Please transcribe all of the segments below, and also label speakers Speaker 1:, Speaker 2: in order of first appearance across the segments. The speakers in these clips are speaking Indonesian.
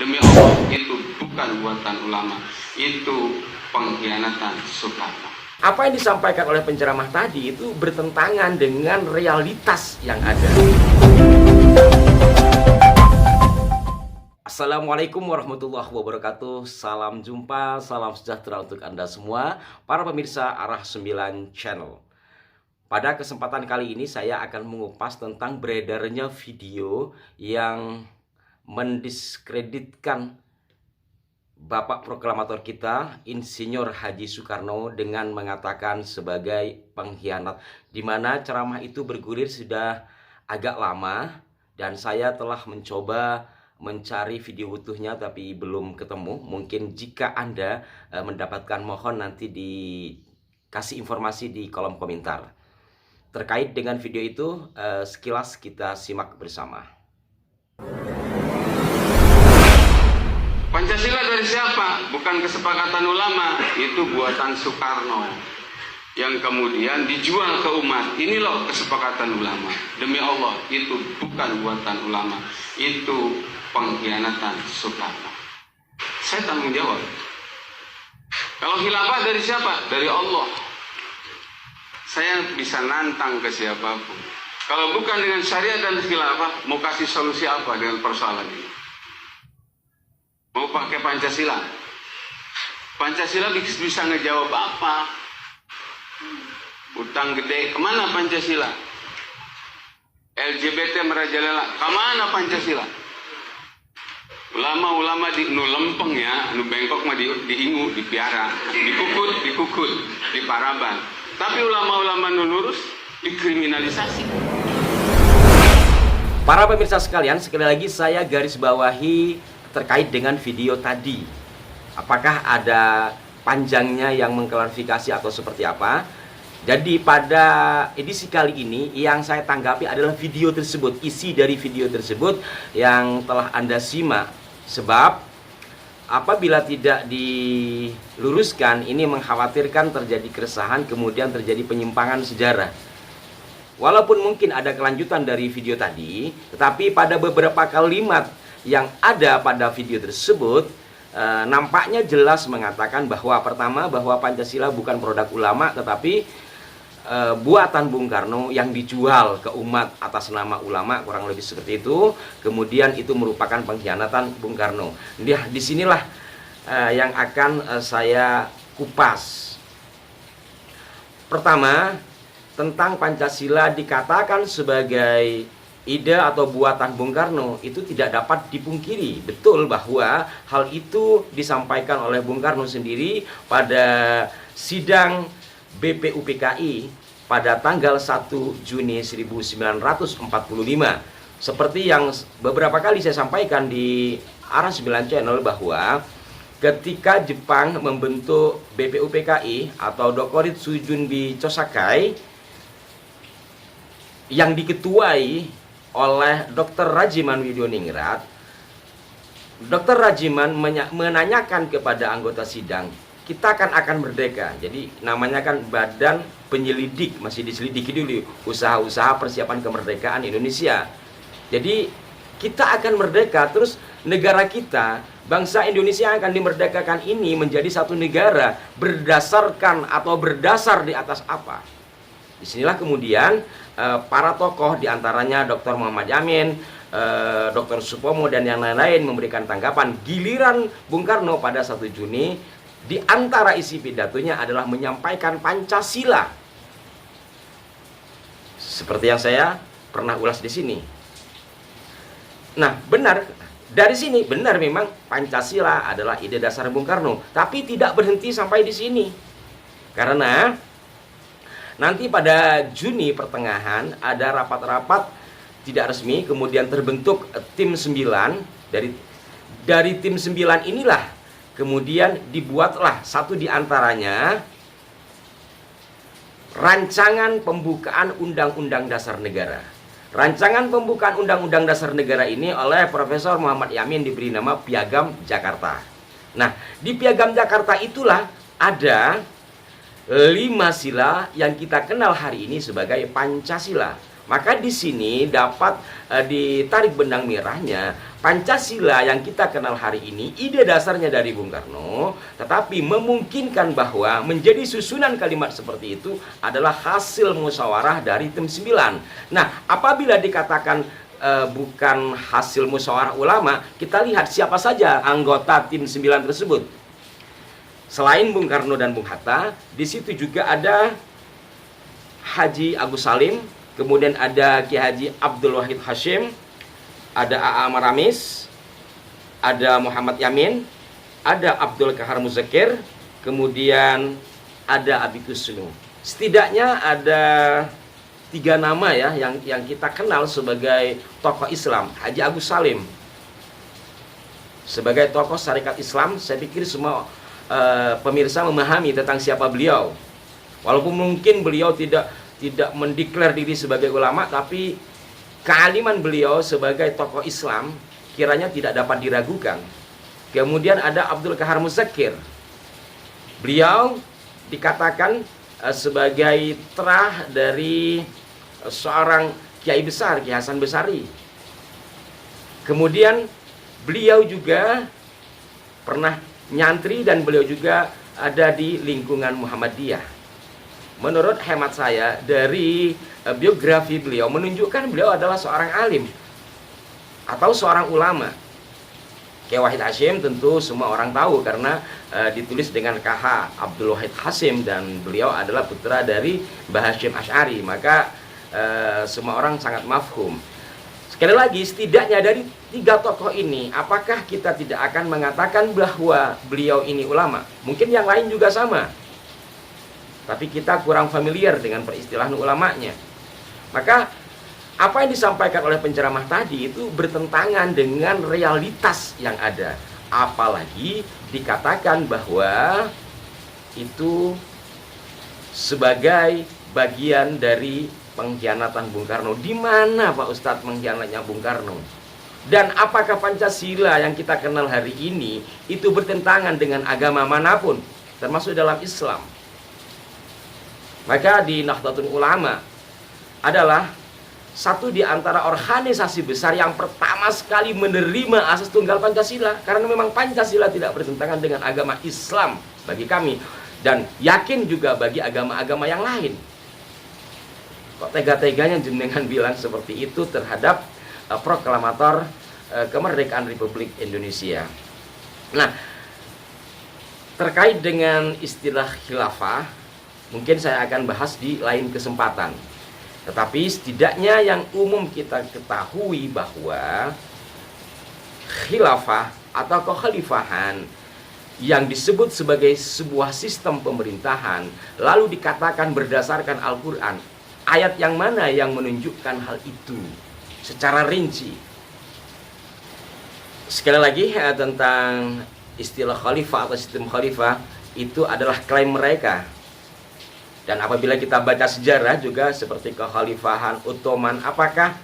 Speaker 1: demi Allah itu bukan buatan ulama, itu pengkhianatan Soekarno.
Speaker 2: Apa yang disampaikan oleh penceramah tadi itu bertentangan dengan realitas yang ada. Assalamualaikum warahmatullahi wabarakatuh. Salam jumpa, salam sejahtera untuk Anda semua, para pemirsa Arah 9 Channel. Pada kesempatan kali ini saya akan mengupas tentang beredarnya video yang mendiskreditkan Bapak Proklamator kita, Insinyur Haji Soekarno, dengan mengatakan sebagai pengkhianat, di mana ceramah itu bergulir sudah agak lama dan saya telah mencoba mencari video utuhnya tapi belum ketemu. Mungkin jika Anda mendapatkan, mohon nanti dikasih informasi di kolom komentar. Terkait dengan video itu, sekilas kita simak bersama.
Speaker 1: Pancasila dari siapa? Bukan kesepakatan ulama, itu buatan Soekarno yang kemudian dijual ke umat. Ini loh kesepakatan ulama. Demi Allah, itu bukan buatan ulama, itu pengkhianatan Soekarno. Saya tanggung jawab. Kalau khilafah dari siapa? Dari Allah. Saya bisa nantang ke siapapun. Kalau bukan dengan syariat dan khilafah, mau kasih solusi apa dengan persoalan ini? Mau pakai Pancasila? Pancasila bisa ngejawab apa? Utang gede, kemana Pancasila? LGBT merajalela, kemana Pancasila? Ulama-ulama di nu lempeng ya, nu bengkok mah diingu, dipiara, dikukut, di paraban. Tapi ulama-ulama nu lurus dikriminalisasi.
Speaker 2: Para pemirsa sekalian, sekali lagi saya garis bawahi terkait dengan video tadi. Apakah ada panjangnya yang mengklarifikasi atau seperti apa? Jadi pada edisi kali ini yang saya tanggapi adalah video tersebut, isi dari video tersebut yang telah Anda simak. Sebab apabila tidak diluruskan, ini mengkhawatirkan terjadi keresahan, kemudian terjadi penyimpangan sejarah. Walaupun mungkin ada kelanjutan dari video tadi, tetapi pada beberapa kalimat yang ada pada video tersebut nampaknya jelas mengatakan bahwa pertama, bahwa Pancasila bukan produk ulama tetapi buatan Bung Karno yang dijual ke umat atas nama ulama, kurang lebih seperti itu. Kemudian itu merupakan pengkhianatan Bung Karno. Nah, disinilah yang akan saya kupas. Pertama, tentang Pancasila dikatakan sebagai ide atau buatan Bung Karno, itu tidak dapat dipungkiri. Betul bahwa hal itu disampaikan oleh Bung Karno sendiri pada sidang BPUPKI pada tanggal 1 Juni 1945. Seperti yang beberapa kali saya sampaikan di Arah 9 Channel, bahwa ketika Jepang membentuk BPUPKI atau Dokuritsu Junbi Chosakai yang diketuai oleh Dr. Rajiman Widioningrat, Dr. Rajiman menanyakan kepada anggota sidang, kita akan merdeka. Jadi namanya kan Badan Penyelidik, masih diselidiki dulu usaha-usaha persiapan kemerdekaan Indonesia. Jadi kita akan merdeka, terus negara kita, bangsa Indonesia yang akan dimerdekakan ini menjadi satu negara berdasarkan atau berdasar di atas apa? Disinilah kemudian para tokoh diantaranya Dr. Muhammad Yamin, Dr. Supomo dan yang lain-lain memberikan tanggapan. Giliran Bung Karno pada 1 Juni, di antara isi pidatonya adalah menyampaikan Pancasila. Seperti yang saya pernah ulas di sini. Nah, benar, dari sini benar memang Pancasila adalah ide dasar Bung Karno, tapi tidak berhenti sampai di sini. Karena nanti pada Juni pertengahan ada rapat-rapat tidak resmi, kemudian terbentuk tim 9. Dari tim 9 inilah kemudian dibuatlah satu di antaranya rancangan pembukaan Undang-Undang Dasar Negara. Rancangan pembukaan Undang-Undang Dasar Negara ini oleh Profesor Muhammad Yamin diberi nama Piagam Jakarta. Nah, di Piagam Jakarta itulah ada 5 sila yang kita kenal hari ini sebagai Pancasila. Maka di sini dapat ditarik benang merahnya, Pancasila yang kita kenal hari ini ide dasarnya dari Bung Karno, tetapi memungkinkan bahwa menjadi susunan kalimat seperti itu adalah hasil musyawarah dari tim 9. Nah, apabila dikatakan bukan hasil musyawarah ulama, kita lihat siapa saja anggota tim 9 tersebut. Selain Bung Karno dan Bung Hatta, di situ juga ada Haji Agus Salim, kemudian ada Ki Haji Abdul Wahid Hashim, ada A.A. Maramis, ada Muhammad Yamin, ada Abdul Kahar Muzakir, kemudian ada Abikus Sunu. Setidaknya ada 3 nama ya yang kita kenal sebagai tokoh Islam. Haji Agus Salim sebagai tokoh syarikat Islam, saya pikir semua pemirsa memahami tentang siapa beliau. Walaupun mungkin beliau tidak mendeklar diri sebagai ulama, tapi kealiman beliau sebagai tokoh Islam kiranya tidak dapat diragukan. Kemudian ada Abdul Kahar Muzakir. Beliau dikatakan sebagai terah dari seorang kiai besar, Ki Hasan Besari. Kemudian beliau juga pernah nyantri dan beliau juga ada di lingkungan Muhammadiyah. Menurut hemat saya dari biografi beliau menunjukkan beliau adalah seorang alim atau seorang ulama. Kiai Wahid Hashim tentu semua orang tahu karena ditulis dengan KH Abdul Wahid Hashim dan beliau adalah putra dari Mbah Hashim Asy'ari, maka semua orang sangat mafhum. Sekali lagi, setidaknya dari 3 tokoh ini, apakah kita tidak akan mengatakan bahwa beliau ini ulama? Mungkin yang lain juga sama, tapi kita kurang familiar dengan peristilahan ulamanya. Maka apa yang disampaikan oleh penceramah tadi itu bertentangan dengan realitas yang ada. Apalagi dikatakan bahwa itu sebagai bagian dari pengkhianatan Bung Karno. Di mana Pak Ustadz pengkhianatnya Bung Karno? Dan apakah Pancasila yang kita kenal hari ini itu bertentangan dengan agama manapun, termasuk dalam Islam? Maka di Nahdlatul Ulama adalah satu di antara organisasi besar yang pertama sekali menerima asas tunggal Pancasila, karena memang Pancasila tidak bertentangan dengan agama Islam bagi kami, dan yakin juga bagi agama-agama yang lain. Kok tega-teganya jenengan bilang seperti itu terhadap proklamator kemerdekaan Republik Indonesia. Nah, terkait dengan istilah khilafah, mungkin saya akan bahas di lain kesempatan. Tetapi setidaknya yang umum kita ketahui bahwa khilafah atau kekhalifahan yang disebut sebagai sebuah sistem pemerintahan lalu dikatakan berdasarkan Al-Quran. Ayat yang mana yang menunjukkan hal itu secara rinci? Sekali lagi tentang istilah khalifah atau sistem khalifah, itu adalah klaim mereka. Dan apabila kita baca sejarah juga seperti kekhalifahan Ottoman, apakah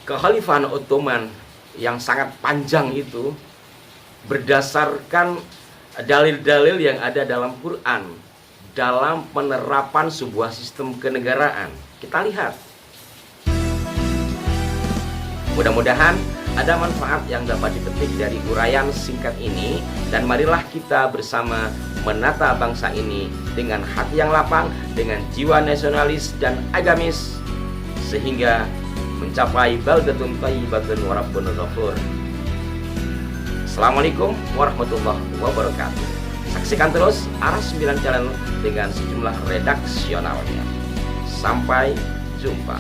Speaker 2: kekhalifahan Ottoman yang sangat panjang itu berdasarkan dalil-dalil yang ada dalam Quran dalam penerapan sebuah sistem kenegaraan? Kita lihat. Mudah-mudahan ada manfaat yang dapat dipetik dari uraian singkat ini, dan marilah kita bersama menata bangsa ini dengan hati yang lapang, dengan jiwa nasionalis dan agamis, sehingga mencapai baldatun thayyibatun wa rabbun ghafur. Assalamualaikum warahmatullahi wabarakatuh. Saksikan terus Aras 9 Channel dengan sejumlah redaksionalnya. Sampai jumpa.